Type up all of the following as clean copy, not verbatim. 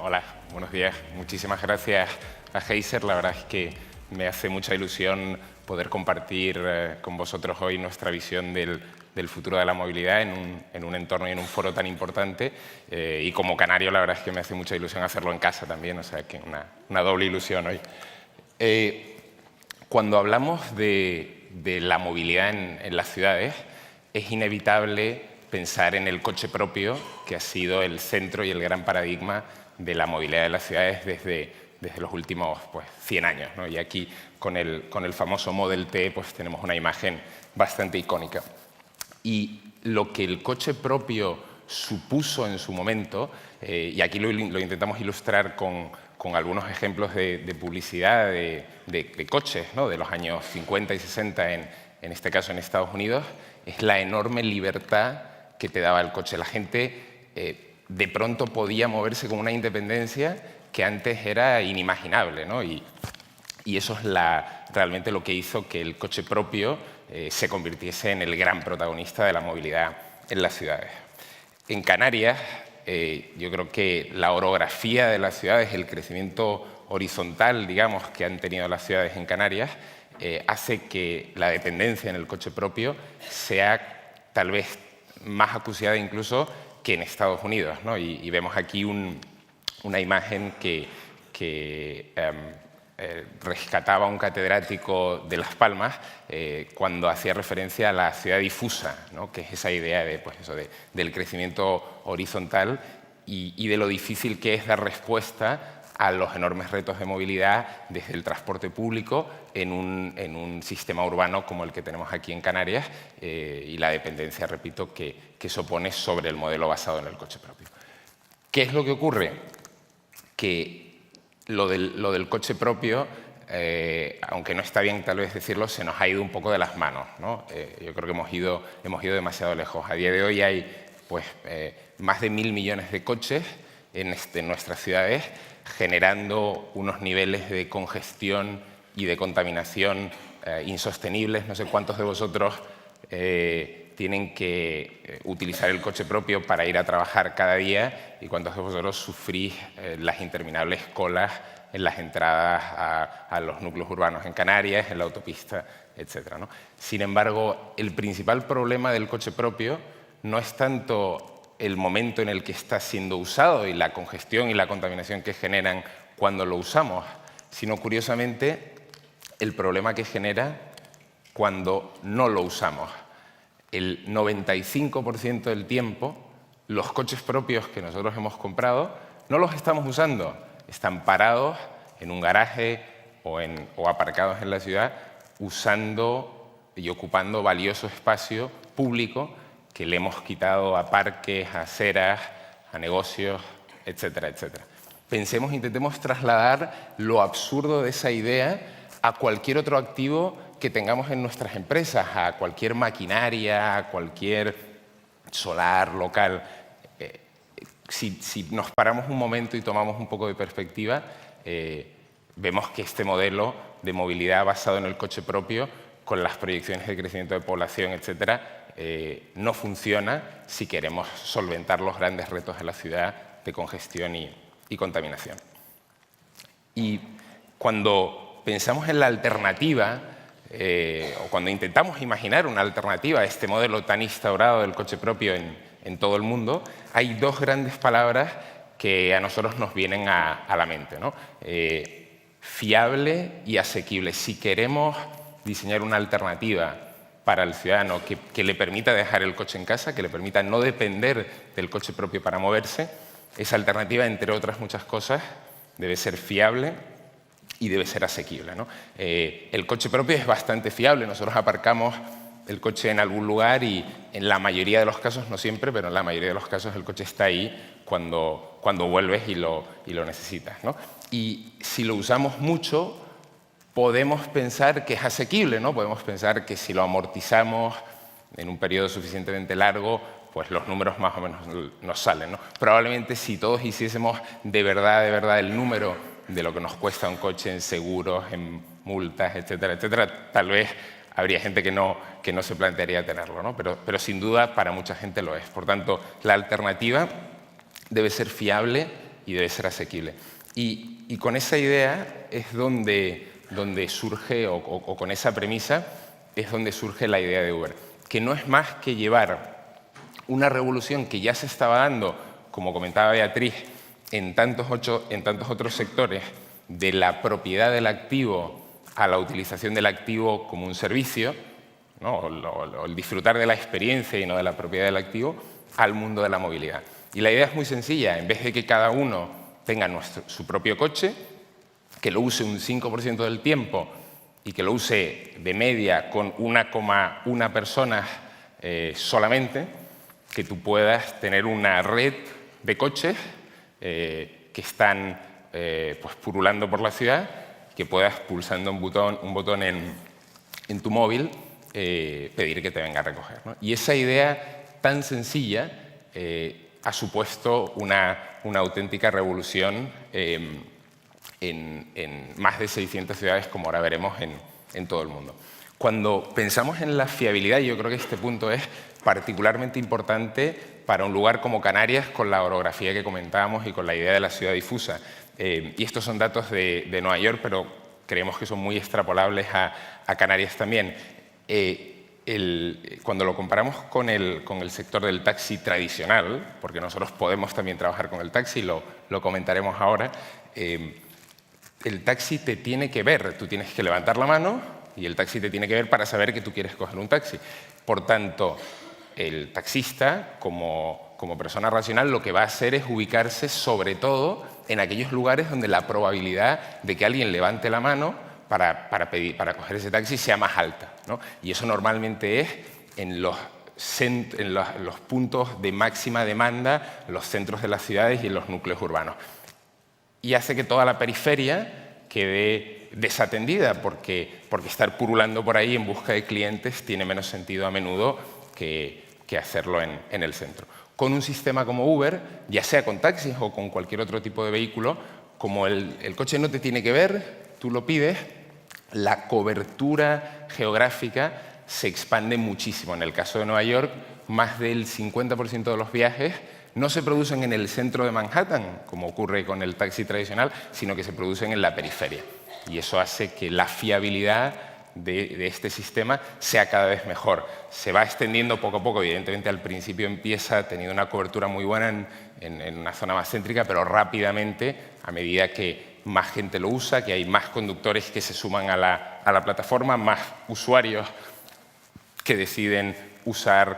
Hola, buenos días. Muchísimas gracias a Geyser. La verdad es que me hace mucha ilusión poder compartir con vosotros hoy nuestra visión del futuro de la movilidad en un entorno y en un foro tan importante. Y como canario, la verdad es que me hace mucha ilusión hacerlo en casa también, o sea que una doble ilusión hoy. Cuando hablamos de la movilidad en las ciudades, es inevitable pensar en el coche propio, que ha sido el centro y el gran paradigma de la movilidad de las ciudades desde los últimos 100 años, ¿no? Y aquí, con el famoso Model T, pues tenemos una imagen bastante icónica. Y lo que el coche propio supuso en su momento, y aquí lo intentamos ilustrar con algunos ejemplos de publicidad de coches, ¿no?, de los años 50 y 60, en este caso en Estados Unidos, es la enorme libertad que te daba el coche. La gente de pronto podía moverse con una independencia que antes era inimaginable, ¿no? Y eso es realmente lo que hizo que el coche propio se convirtiese en el gran protagonista de la movilidad en las ciudades. En Canarias, yo creo que la orografía de las ciudades, el crecimiento horizontal, digamos, que han tenido las ciudades en Canarias, hace que la dependencia en el coche propio sea tal vez más acuciada incluso que en Estados Unidos, ¿no? Y vemos aquí una imagen que rescataba un catedrático de Las Palmas cuando hacía referencia a la ciudad difusa, ¿no?, que es esa idea del crecimiento horizontal y de lo difícil que es dar respuesta a los enormes retos de movilidad desde el transporte público en un sistema urbano como el que tenemos aquí en Canarias y la dependencia, repito, que se opone sobre el modelo basado en el coche propio. ¿Qué es lo que ocurre? Que lo del coche propio, aunque no está bien tal vez decirlo, se nos ha ido un poco de las manos, ¿no? Yo creo que hemos ido demasiado lejos. A día de hoy hay más de 1.000 millones de coches en nuestras ciudades, generando unos niveles de congestión y de contaminación insostenibles. No sé cuántos de vosotros tienen que utilizar el coche propio para ir a trabajar cada día y cuántos de vosotros sufrís las interminables colas en las entradas a los núcleos urbanos en Canarias, en la autopista, etc., ¿no? Sin embargo, el principal problema del coche propio no es tanto el momento en el que está siendo usado y la congestión y la contaminación que generan cuando lo usamos, sino, curiosamente, el problema que genera cuando no lo usamos. El 95% del tiempo, los coches propios que nosotros hemos comprado no los estamos usando. Están parados en un garaje o aparcados en la ciudad, usando y ocupando valioso espacio público que le hemos quitado a parques, a aceras, a negocios, etcétera, etcétera. Intentemos trasladar lo absurdo de esa idea a cualquier otro activo que tengamos en nuestras empresas, a cualquier maquinaria, a cualquier solar local. Si nos paramos un momento y tomamos un poco de perspectiva, vemos que este modelo de movilidad basado en el coche propio, con las proyecciones de crecimiento de población, etcétera, no funciona si queremos solventar los grandes retos de la ciudad de congestión y contaminación. Y cuando pensamos en la alternativa, o cuando intentamos imaginar una alternativa a este modelo tan instaurado del coche propio en todo el mundo, hay dos grandes palabras que a nosotros nos vienen a la mente, ¿no? Fiable y asequible. Si queremos diseñar una alternativa para el ciudadano que le permita dejar el coche en casa, que le permita no depender del coche propio para moverse, esa alternativa, entre otras muchas cosas, debe ser fiable y debe ser asequible, ¿no? El coche propio es bastante fiable. Nosotros aparcamos el coche en algún lugar y en la mayoría de los casos, no siempre, pero en la mayoría de los casos el coche está ahí cuando vuelves y lo necesitas, ¿no? Y si lo usamos mucho, podemos pensar que es asequible, ¿no? Podemos pensar que si lo amortizamos en un periodo suficientemente largo, pues los números más o menos nos salen, ¿no? Probablemente si todos hiciésemos de verdad el número de lo que nos cuesta un coche en seguros, en multas, etcétera, etcétera, tal vez habría gente que no se plantearía tenerlo, ¿no? Pero sin duda para mucha gente lo es. Por tanto, la alternativa debe ser fiable y debe ser asequible. Y con esa idea es donde surge, o con esa premisa, es donde surge la idea de Uber, que no es más que llevar una revolución que ya se estaba dando, como comentaba Beatriz, en tantos otros sectores, de la propiedad del activo a la utilización del activo como un servicio, ¿no? o el disfrutar de la experiencia y no de la propiedad del activo, al mundo de la movilidad. Y la idea es muy sencilla. En vez de que cada uno tenga su propio coche, que lo use un 5% del tiempo y que lo use de media con 1,1 personas solamente, que tú puedas tener una red de coches que están pues purulando por la ciudad, que puedas, pulsando un botón en tu móvil, pedir que te venga a recoger, ¿no? Y esa idea tan sencilla ha supuesto una auténtica revolución en más de 600 ciudades, como ahora veremos, en todo el mundo. Cuando pensamos en la fiabilidad, yo creo que este punto es particularmente importante para un lugar como Canarias, con la orografía que comentábamos y con la idea de la ciudad difusa. Y estos son datos de Nueva York, pero creemos que son muy extrapolables a Canarias también. Cuando lo comparamos con el sector del taxi tradicional, porque nosotros podemos también trabajar con el taxi, lo comentaremos ahora, el taxi te tiene que ver, tú tienes que levantar la mano y el taxi te tiene que ver para saber que tú quieres coger un taxi. Por tanto, el taxista, como persona racional, lo que va a hacer es ubicarse sobre todo en aquellos lugares donde la probabilidad de que alguien levante la mano para coger ese taxi sea más alta, ¿no? Y eso normalmente es en los puntos de máxima demanda, los centros de las ciudades y en los núcleos urbanos. Y hace que toda la periferia quede desatendida, porque estar purulando por ahí en busca de clientes tiene menos sentido a menudo que hacerlo en el centro. Con un sistema como Uber, ya sea con taxis o con cualquier otro tipo de vehículo, como el coche no te tiene que ver, tú lo pides, la cobertura geográfica se expande muchísimo. En el caso de Nueva York, más del 50% de los viajes no se producen en el centro de Manhattan, como ocurre con el taxi tradicional, sino que se producen en la periferia. Y eso hace que la fiabilidad de este sistema sea cada vez mejor. Se va extendiendo poco a poco. Evidentemente, al principio empieza teniendo una cobertura muy buena en una zona más céntrica, pero rápidamente, a medida que más gente lo usa, que hay más conductores que se suman a la plataforma, más usuarios que deciden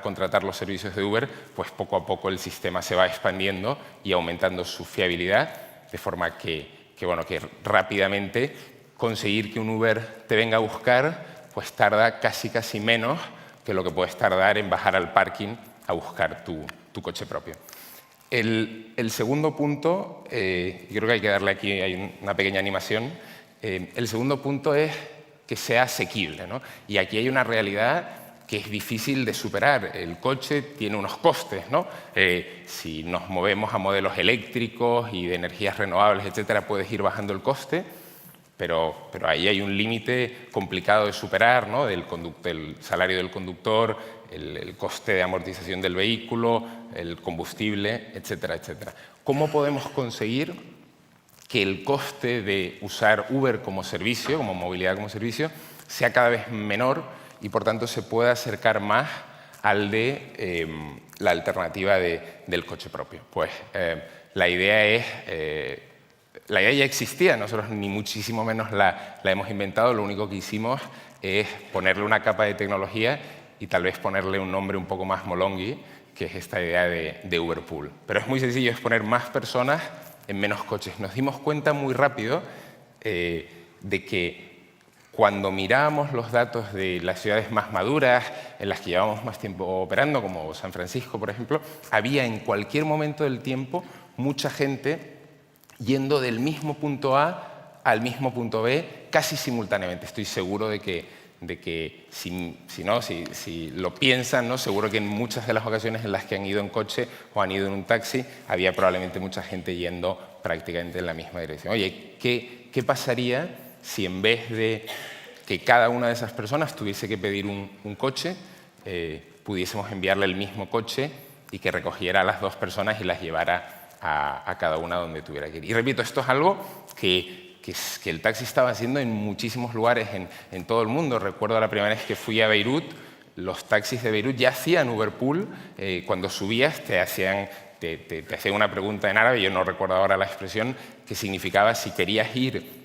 contratar los servicios de Uber, pues poco a poco el sistema se va expandiendo y aumentando su fiabilidad, de forma que rápidamente conseguir que un Uber te venga a buscar, pues tarda casi menos que lo que puedes tardar en bajar al parking a buscar tu coche propio. El segundo punto, yo creo que hay que darle aquí, hay una pequeña animación. El segundo punto es que sea asequible, ¿no? Y aquí hay una realidad que es difícil de superar. El coche tiene unos costes, ¿no? Si nos movemos a modelos eléctricos y de energías renovables, etcétera, puedes ir bajando el coste, pero ahí hay un límite complicado de superar, ¿no? Del salario del conductor, el coste de amortización del vehículo, el combustible, etcétera, etcétera. ¿Cómo podemos conseguir que el coste de usar Uber como servicio, como movilidad como servicio, sea cada vez menor y, por tanto, se pueda acercar más al de la alternativa del coche propio? Pues la idea ya existía, nosotros ni muchísimo menos la hemos inventado, lo único que hicimos es ponerle una capa de tecnología y tal vez ponerle un nombre un poco más molongui, que es esta idea de Uber Pool. Pero es muy sencillo, es poner más personas en menos coches. Nos dimos cuenta muy rápido de que cuando mirábamos los datos de las ciudades más maduras, en las que llevamos más tiempo operando, como San Francisco, por ejemplo, había en cualquier momento del tiempo mucha gente yendo del mismo punto A al mismo punto B casi simultáneamente. Estoy seguro de que si lo piensan, ¿no? Seguro que en muchas de las ocasiones en las que han ido en coche o han ido en un taxi, había probablemente mucha gente yendo prácticamente en la misma dirección. Oye, ¿qué pasaría si en vez de que cada una de esas personas tuviese que pedir un coche, pudiésemos enviarle el mismo coche y que recogiera a las dos personas y las llevara a cada una donde tuviera que ir. Y repito, esto es algo que el taxi estaba haciendo en muchísimos lugares en todo el mundo. Recuerdo la primera vez que fui a Beirut, los taxis de Beirut ya hacían Uberpool. Cuando subías te hacían una pregunta en árabe, yo no recuerdo ahora la expresión, que significaba si querías ir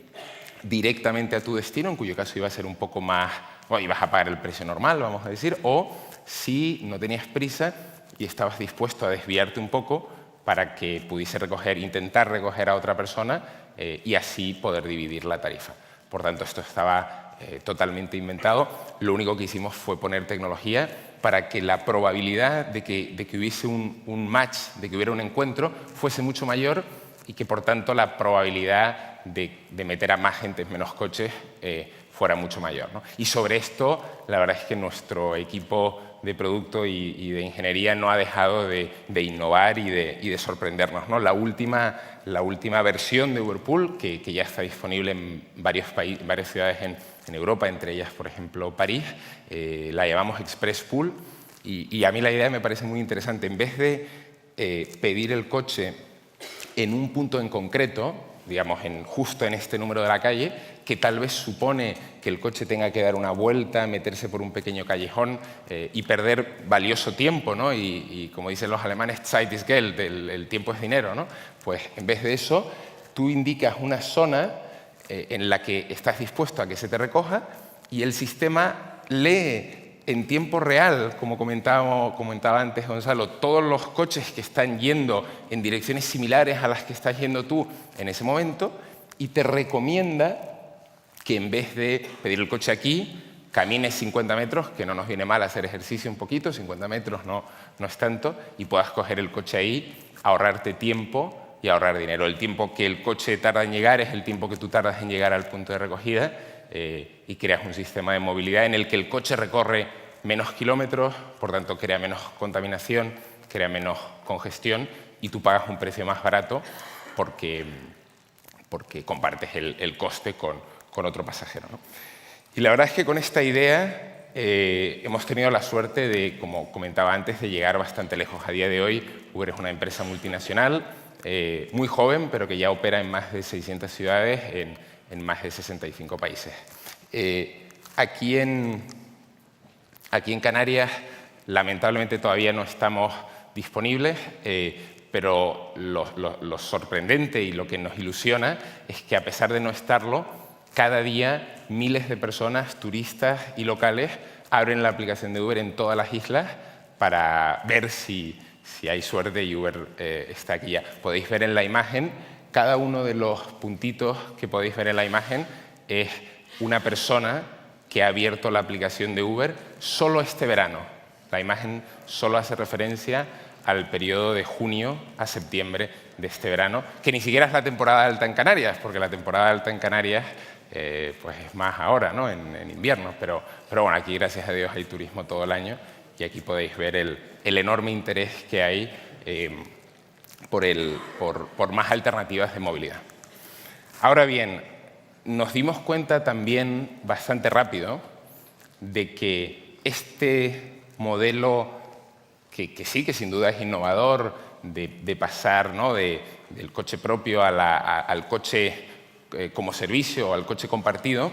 directamente a tu destino, en cuyo caso iba a ser un poco más, bueno, ibas a pagar el precio normal, vamos a decir, o si no tenías prisa y estabas dispuesto a desviarte un poco para que pudiese intentar recoger a otra persona y así poder dividir la tarifa. Por tanto, esto estaba totalmente inventado. Lo único que hicimos fue poner tecnología para que la probabilidad de que hubiese un match, de que hubiera un encuentro, fuese mucho mayor y que, por tanto, la probabilidad de meter a más gente en menos coches fuera mucho mayor, ¿no? Y sobre esto, la verdad es que nuestro equipo de producto y de ingeniería no ha dejado de innovar y de sorprendernos, ¿no? La última versión de Uberpool, que ya está disponible en varias ciudades en Europa, entre ellas, por ejemplo, París, la llamamos Express Pool, y a mí la idea me parece muy interesante. En vez de pedir el coche en un punto en concreto, digamos, justo en este número de la calle, que tal vez supone que el coche tenga que dar una vuelta, meterse por un pequeño callejón y perder valioso tiempo, ¿no? Y como dicen los alemanes, Zeit ist Geld, el tiempo es dinero, ¿no? Pues en vez de eso, tú indicas una zona en la que estás dispuesto a que se te recoja y el sistema lee en tiempo real, como comentaba antes Gonzalo, todos los coches que están yendo en direcciones similares a las que estás yendo tú en ese momento y te recomienda que en vez de pedir el coche aquí, camines 50 metros, que no nos viene mal hacer ejercicio un poquito, 50 metros no es tanto, y puedas coger el coche ahí, ahorrarte tiempo y ahorrar dinero. El tiempo que el coche tarda en llegar es el tiempo que tú tardas en llegar al punto de recogida y creas un sistema de movilidad en el que el coche recorre menos kilómetros, por tanto crea menos contaminación, crea menos congestión y tú pagas un precio más barato porque compartes el coste con otro pasajero, ¿no? Y la verdad es que con esta idea hemos tenido la suerte de, como comentaba antes, de llegar bastante lejos. A día de hoy Uber es una empresa multinacional, muy joven, pero que ya opera en más de 600 ciudades, en más de 65 países. Aquí en Canarias, lamentablemente, todavía no estamos disponibles, pero lo sorprendente y lo que nos ilusiona es que, a pesar de no estarlo, cada día miles de personas, turistas y locales, abren la aplicación de Uber en todas las islas para ver si hay suerte y Uber está aquí ya. Podéis ver en la imagen, cada uno de los puntitos que podéis ver en la imagen es una persona que ha abierto la aplicación de Uber solo este verano. La imagen solo hace referencia al periodo de junio a septiembre de este verano, que ni siquiera es la temporada alta en Canarias, porque la temporada alta en Canarias pues es más ahora, ¿no? en invierno. Pero bueno, aquí, gracias a Dios, hay turismo todo el año y aquí podéis ver el enorme interés que hay por más alternativas de movilidad. Ahora bien, nos dimos cuenta también bastante rápido de que este modelo, que sí, que sin duda es innovador, de pasar, ¿no? del coche propio al coche como servicio o al coche compartido,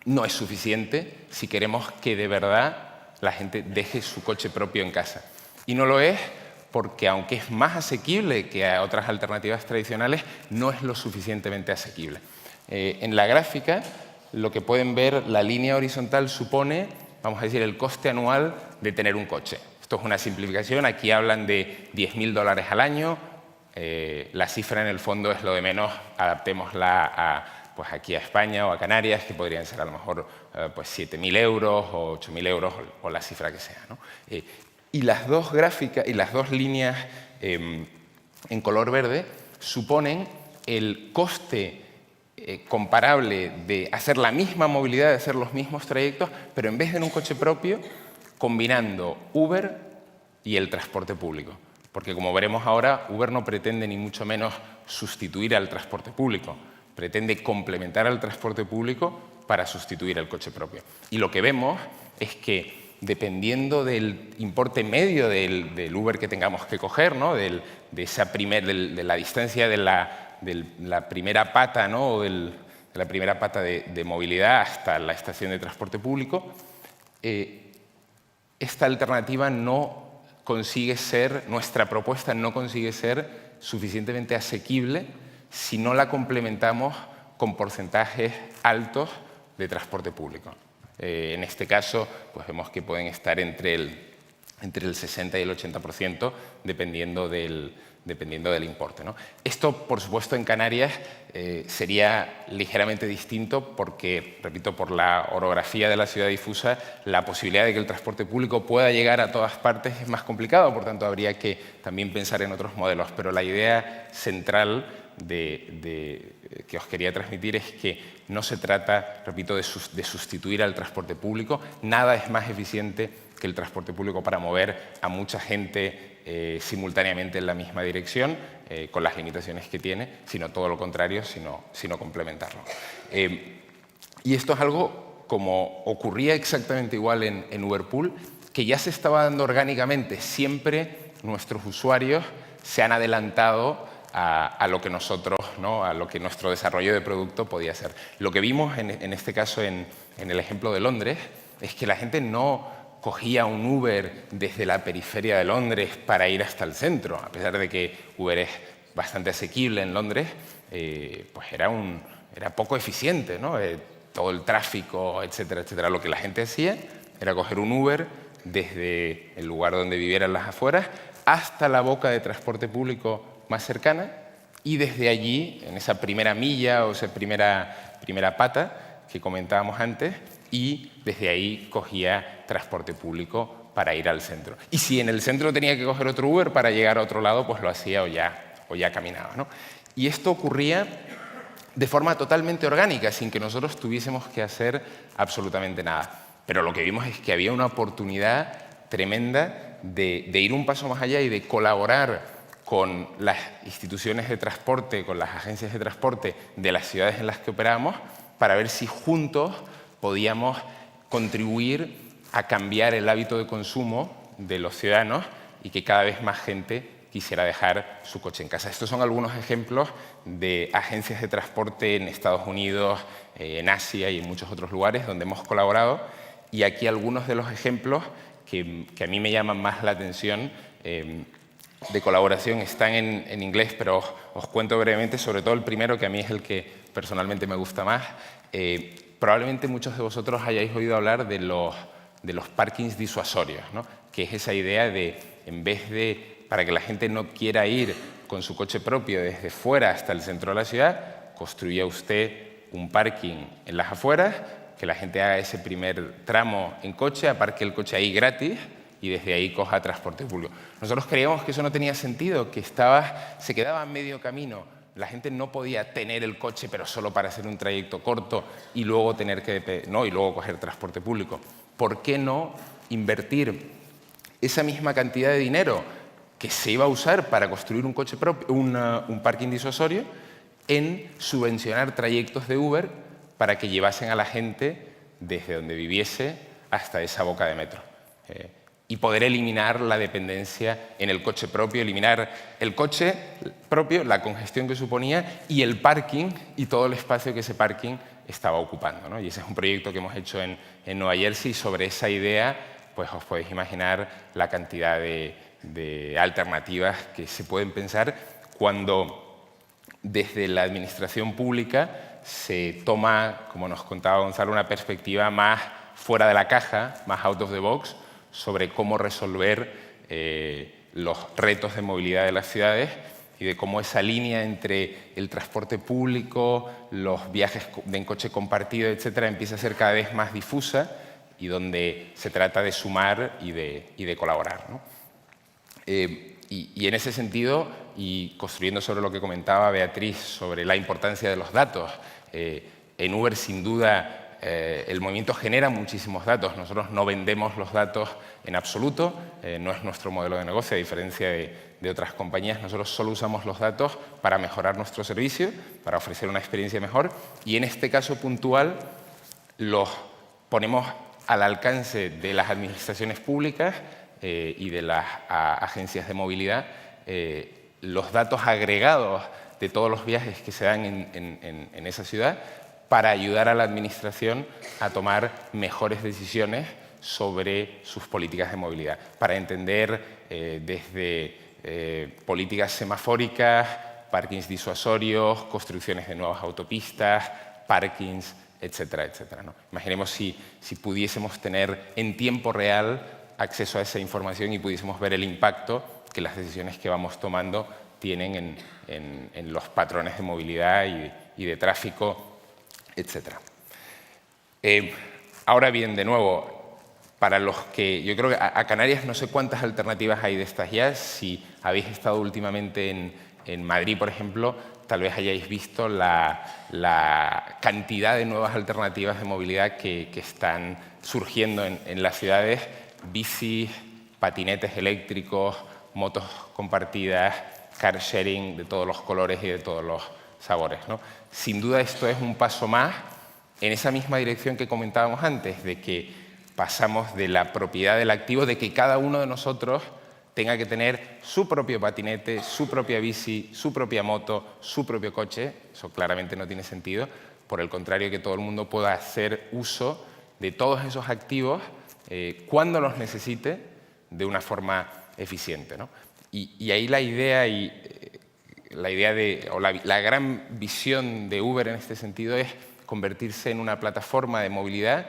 no es suficiente si queremos que de verdad la gente deje su coche propio en casa. Y no lo es porque, aunque es más asequible que a otras alternativas tradicionales, no es lo suficientemente asequible. En la gráfica, lo que pueden ver, la línea horizontal supone, vamos a decir, el coste anual de tener un coche. Esto es una simplificación, aquí hablan de $10.000 al año, la cifra en el fondo es lo de menos, adaptémosla pues aquí a España o a Canarias, que podrían ser a lo mejor pues 7.000 euros o 8.000 euros o la cifra que sea, ¿no? Y las dos gráficas y las dos líneas en color verde suponen el coste comparable de hacer la misma movilidad, de hacer los mismos trayectos, pero en vez de en un coche propio, combinando Uber y el transporte público. Porque, como veremos ahora, Uber no pretende ni mucho menos sustituir al transporte público, pretende complementar al transporte público para sustituir al coche propio. Y lo que vemos es que dependiendo del importe medio del Uber que tengamos que coger, ¿no? de la distancia de la primera pata, ¿no? de la primera pata de movilidad hasta la estación de transporte público, esta alternativa no consigue ser, nuestra propuesta no consigue ser suficientemente asequible si no la complementamos con porcentajes altos de transporte público. En este caso, pues vemos que pueden estar entre el 60 y el 80%, dependiendo del importe, ¿no? Esto, por supuesto, en Canarias sería ligeramente distinto porque, repito, por la orografía de la ciudad difusa, la posibilidad de que el transporte público pueda llegar a todas partes es más complicado, por tanto, habría que también pensar en otros modelos. Pero la idea central que os quería transmitir es que no se trata, repito, de sustituir al transporte público. Nada es más eficiente que el transporte público para mover a mucha gente simultáneamente en la misma dirección, con las limitaciones que tiene, sino todo lo contrario, sino complementarlo. Y esto es algo como ocurría exactamente igual en Uberpool, que ya se estaba dando orgánicamente. Siempre nuestros usuarios se han adelantado a lo que nosotros, ¿no? a lo que nuestro desarrollo de producto podía ser. Lo que vimos en este caso en el ejemplo de Londres es que la gente no cogía un Uber desde la periferia de Londres para ir hasta el centro, a pesar de que Uber es bastante asequible en Londres, pues era poco eficiente, ¿no? Todo el tráfico, etcétera, etcétera. Lo que la gente hacía era coger un Uber desde el lugar donde vivieran las afueras hasta la boca de transporte público más cercana, y desde allí, en esa primera milla o esa primera pata que comentábamos antes, y desde ahí cogía transporte público para ir al centro. Y si en el centro tenía que coger otro Uber para llegar a otro lado, pues lo hacía o ya caminaba, ¿no? Y esto ocurría de forma totalmente orgánica, sin que nosotros tuviésemos que hacer absolutamente nada. Pero lo que vimos es que había una oportunidad tremenda de ir un paso más allá y de colaborar con las instituciones de transporte, con las agencias de transporte de las ciudades en las que operamos, para ver si juntos podíamos contribuir a cambiar el hábito de consumo de los ciudadanos y que cada vez más gente quisiera dejar su coche en casa. Estos son algunos ejemplos de agencias de transporte en Estados Unidos, en Asia y en muchos otros lugares donde hemos colaborado. Y aquí algunos de los ejemplos que a mí me llaman más la atención de colaboración están en inglés, pero os cuento brevemente, sobre todo el primero, que a mí es el que personalmente me gusta más. Probablemente muchos de vosotros hayáis oído hablar de los parkings disuasorios, ¿no? Que es esa idea de, en vez de, para que la gente no quiera ir con su coche propio desde fuera hasta el centro de la ciudad, construya usted un parking en las afueras, que la gente haga ese primer tramo en coche, aparque el coche ahí gratis y desde ahí coja transporte público. Nosotros creíamos que eso no tenía sentido, que se quedaba a medio camino. La gente no podía tener el coche, pero solo para hacer un trayecto corto y luego y luego coger transporte público. ¿Por qué no invertir esa misma cantidad de dinero que se iba a usar para construir un coche propio, un parking disuasorio, en subvencionar trayectos de Uber para que llevasen a la gente desde donde viviese hasta esa boca de metro? Y poder eliminar la dependencia en el coche propio, eliminar el coche propio, la congestión que suponía, y el parking y todo el espacio que ese parking estaba ocupando, ¿no? Y ese es un proyecto que hemos hecho en Nueva Jersey, y sobre esa idea pues os podéis imaginar la cantidad de alternativas que se pueden pensar cuando desde la administración pública se toma, como nos contaba Gonzalo, una perspectiva más fuera de la caja, más out of the box, sobre cómo resolver los retos de movilidad de las ciudades y de cómo esa línea entre el transporte público, los viajes en coche compartido, etcétera, empieza a ser cada vez más difusa y donde se trata de sumar y de colaborar, ¿no? Y en ese sentido, y construyendo sobre lo que comentaba Beatriz sobre la importancia de los datos, en Uber sin duda el movimiento genera muchísimos datos. Nosotros no vendemos los datos en absoluto, no es nuestro modelo de negocio, a diferencia de otras compañías. Nosotros solo usamos los datos para mejorar nuestro servicio, para ofrecer una experiencia mejor, y en este caso puntual los ponemos al alcance de las administraciones públicas y de las agencias de movilidad los datos agregados de todos los viajes que se dan en esa ciudad para ayudar a la administración a tomar mejores decisiones sobre sus políticas de movilidad, para entender desde políticas semafóricas, parkings disuasorios, construcciones de nuevas autopistas, parkings, etcétera, etcétera, ¿no? Imaginemos si pudiésemos tener en tiempo real acceso a esa información y pudiésemos ver el impacto que las decisiones que vamos tomando tienen en los patrones de movilidad y de tráfico, etcétera. Ahora bien, de nuevo, para los que yo creo que a Canarias no sé cuántas alternativas hay de estas ya. Si habéis estado últimamente en Madrid, por ejemplo, tal vez hayáis visto la cantidad de nuevas alternativas de movilidad que están surgiendo en las ciudades: bicis, patinetes eléctricos, motos compartidas, car sharing de todos los colores y de todos los sabores, ¿no? Sin duda esto es un paso más en esa misma dirección que comentábamos antes, de que pasamos de la propiedad del activo, de que cada uno de nosotros tenga que tener su propio patinete, su propia bici, su propia moto, su propio coche. Eso claramente no tiene sentido. Por el contrario, que todo el mundo pueda hacer uso de todos esos activos cuando los necesite de una forma eficiente, ¿no? Y ahí la idea, la gran visión de Uber en este sentido es convertirse en una plataforma de movilidad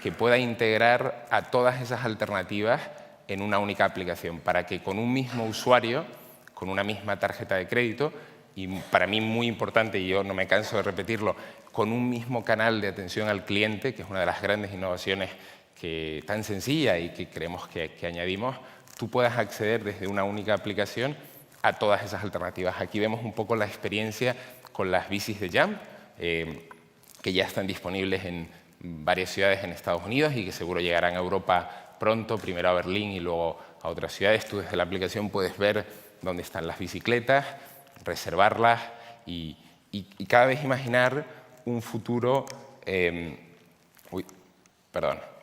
que pueda integrar a todas esas alternativas en una única aplicación, para que con un mismo usuario, con una misma tarjeta de crédito, y para mí muy importante, y yo no me canso de repetirlo, con un mismo canal de atención al cliente, que es una de las grandes innovaciones tan sencilla y que creemos que añadimos, tú puedas acceder desde una única aplicación a todas esas alternativas. Aquí vemos un poco la experiencia con las bicis de Jump, que ya están disponibles en varias ciudades en Estados Unidos y que seguro llegarán a Europa pronto, primero a Berlín y luego a otras ciudades. Tú desde la aplicación puedes ver dónde están las bicicletas, reservarlas y cada vez imaginar un futuro,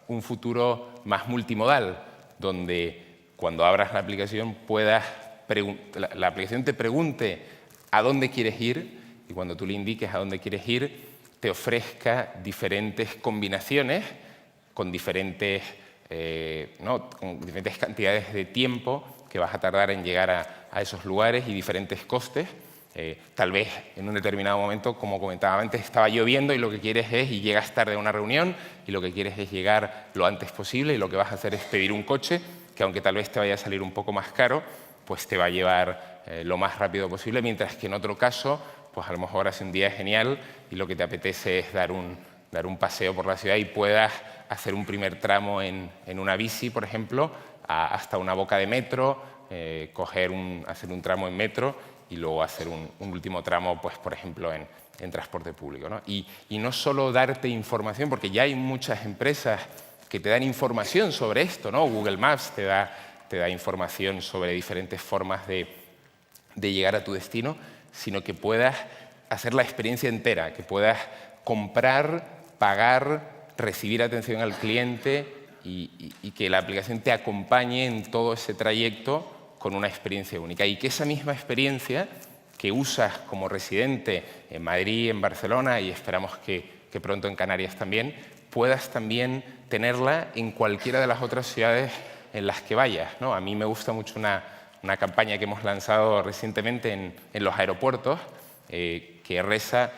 un futuro más multimodal, donde cuando abras la aplicación la aplicación te pregunte a dónde quieres ir, y cuando tú le indiques a dónde quieres ir, te ofrezca diferentes combinaciones con diferentes cantidades de tiempo que vas a tardar en llegar a esos lugares y diferentes costes. Tal vez en un determinado momento, como comentaba antes, estaba lloviendo y lo que quieres y llegas tarde a una reunión y lo que quieres es llegar lo antes posible, y lo que vas a hacer es pedir un coche que, aunque tal vez te vaya a salir un poco más caro, pues te va a llevar lo más rápido posible, mientras que en otro caso, pues a lo mejor hace un día genial y lo que te apetece es dar un paseo por la ciudad y puedas hacer un primer tramo en una bici, por ejemplo, hasta una boca de metro, hacer un tramo en metro y luego hacer un último tramo, pues, por ejemplo, en transporte público, ¿no? Y no solo darte información, porque ya hay muchas empresas que te dan información sobre esto, ¿no? Google Maps te da información sobre diferentes formas de llegar a tu destino, sino que puedas hacer la experiencia entera, que puedas comprar, pagar, recibir atención al cliente y que la aplicación te acompañe en todo ese trayecto con una experiencia única. Y que esa misma experiencia que usas como residente en Madrid, en Barcelona y esperamos que pronto en Canarias también, puedas también tenerla en cualquiera de las otras ciudades en las que vayas, ¿no? A mí me gusta mucho una campaña que hemos lanzado recientemente en los aeropuertos que reza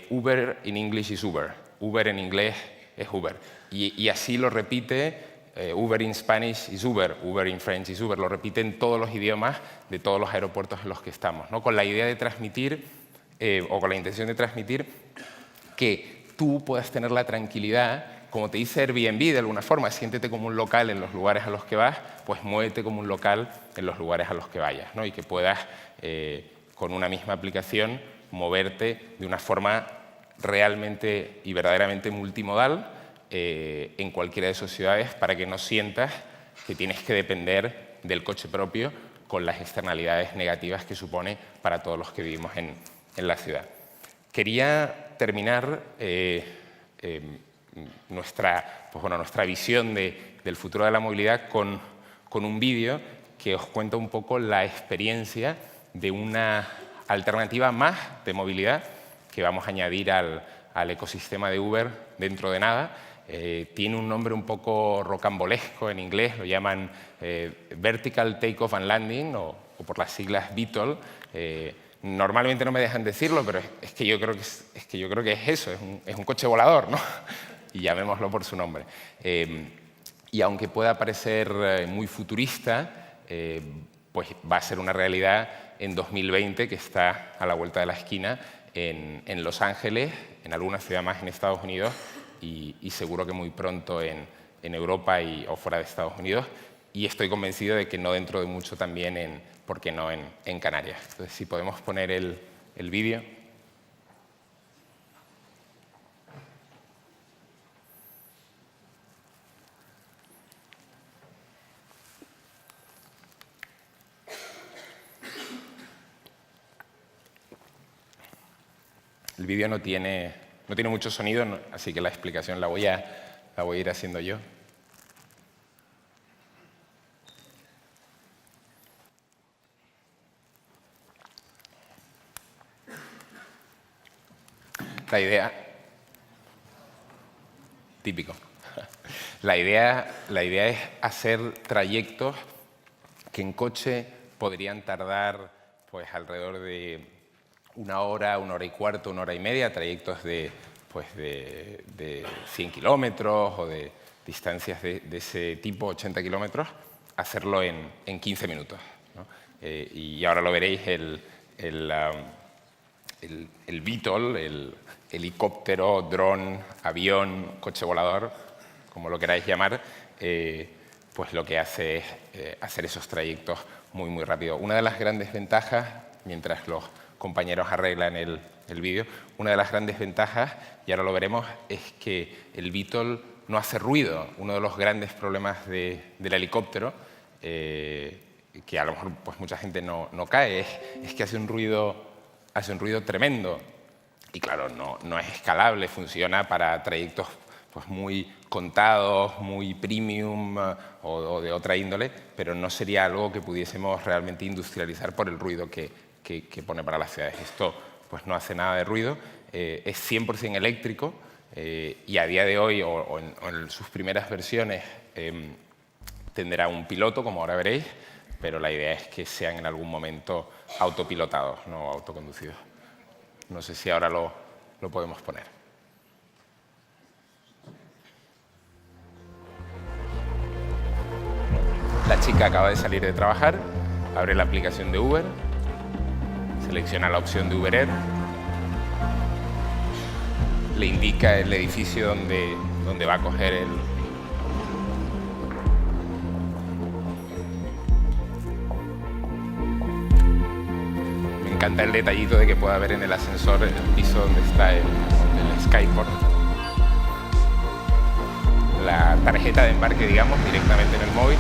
Uber in English is Uber. Uber en inglés es Uber. Y así lo repite Uber in Spanish is Uber, Uber in French is Uber. Lo repite en todos los idiomas de todos los aeropuertos en los que estamos, ¿no? Con la idea de transmitir o con la intención de transmitir que tú puedas tener la tranquilidad, como te dice Airbnb de alguna forma, siéntete como un local en los lugares a los que vas, pues muévete como un local en los lugares a los que vayas, ¿no? Y que puedas, con una misma aplicación, moverte de una forma realmente y verdaderamente multimodal en cualquiera de esas ciudades, para que no sientas que tienes que depender del coche propio con las externalidades negativas que supone para todos los que vivimos en la ciudad. Quería terminar nuestra visión del futuro de la movilidad con un vídeo que os cuenta un poco la experiencia de una alternativa más de movilidad que vamos a añadir al ecosistema de Uber dentro de nada. Tiene un nombre un poco rocambolesco en inglés, lo llaman Vertical Takeoff and Landing o por las siglas VTOL. Normalmente no me dejan decirlo, pero es que yo creo que es eso, es un coche volador, ¿no? Y llamémoslo por su nombre. Y aunque pueda parecer muy futurista, pues va a ser una realidad en 2020, que está a la vuelta de la esquina en Los Ángeles, en alguna ciudad más en Estados Unidos y seguro que muy pronto en Europa o fuera de Estados Unidos. Y estoy convencido de que no dentro de mucho también ¿por qué no?, en Canarias. Entonces, si podemos poner el vídeo. El vídeo no tiene mucho sonido, así que la explicación la voy a ir haciendo yo. La idea... Típico. La idea es hacer trayectos que en coche podrían tardar pues alrededor de 1 hora, 1 hora y cuarto, 1 hora y media, trayectos de 100 kilómetros o de distancias de ese tipo, 80 kilómetros, hacerlo en 15 minutos, ¿no? Y ahora lo veréis, el VTOL, el helicóptero, dron, avión, coche volador, como lo queráis llamar, pues lo que hace es hacer esos trayectos muy, muy rápido. Una de las grandes ventajas, mientras los compañeros arreglan el vídeo, una de las grandes ventajas, y ahora lo veremos, es que el VTOL no hace ruido. Uno de los grandes problemas del helicóptero, que a lo mejor pues, mucha gente no cae, es que hace un ruido tremendo. Y claro, no es escalable, funciona para trayectos pues, muy contados, muy premium o de otra índole, pero no sería algo que pudiésemos realmente industrializar por el ruido que pone para las ciudades. Esto pues, no hace nada de ruido, es 100% eléctrico y a día de hoy o en sus primeras versiones tendrá un piloto, como ahora veréis, pero la idea es que sean en algún momento autopilotados, no autoconducidos. No sé si ahora lo podemos poner. La chica acaba de salir de trabajar, abre la aplicación de Uber, selecciona la opción de Uber Air, le indica el edificio donde va a coger el... Me encanta el detallito de que pueda ver en el ascensor el piso donde está el Skyport. La tarjeta de embarque, digamos, directamente en el móvil.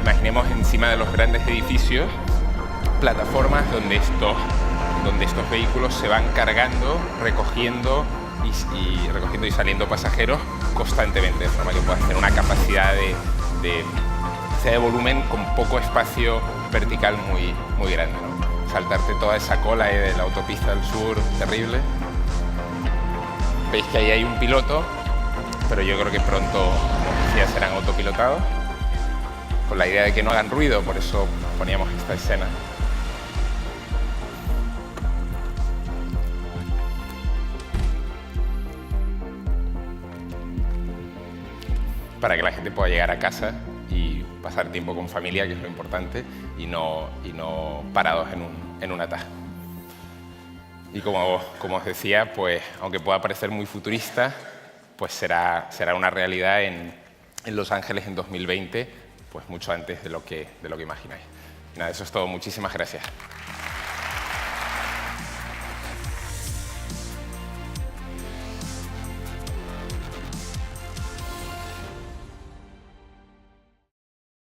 Imaginemos encima de los grandes edificios plataformas donde estos vehículos se van cargando, recogiendo y saliendo pasajeros constantemente, de forma que puedas tener una capacidad de volumen con poco espacio vertical muy grande, ¿no? Saltarte toda esa cola de la autopista del sur, terrible. Veis que ahí hay un piloto, pero yo creo que pronto, como decía, serán autopilotados, con la idea de que no hagan ruido, por eso poníamos esta escena. Para que la gente pueda llegar a casa y pasar tiempo con familia, que es lo importante, y no parados en un atasco. Y como os decía, pues, aunque pueda parecer muy futurista, pues será una realidad en Los Ángeles en 2020, pues mucho antes de lo que imagináis. Nada, eso es todo. Muchísimas gracias.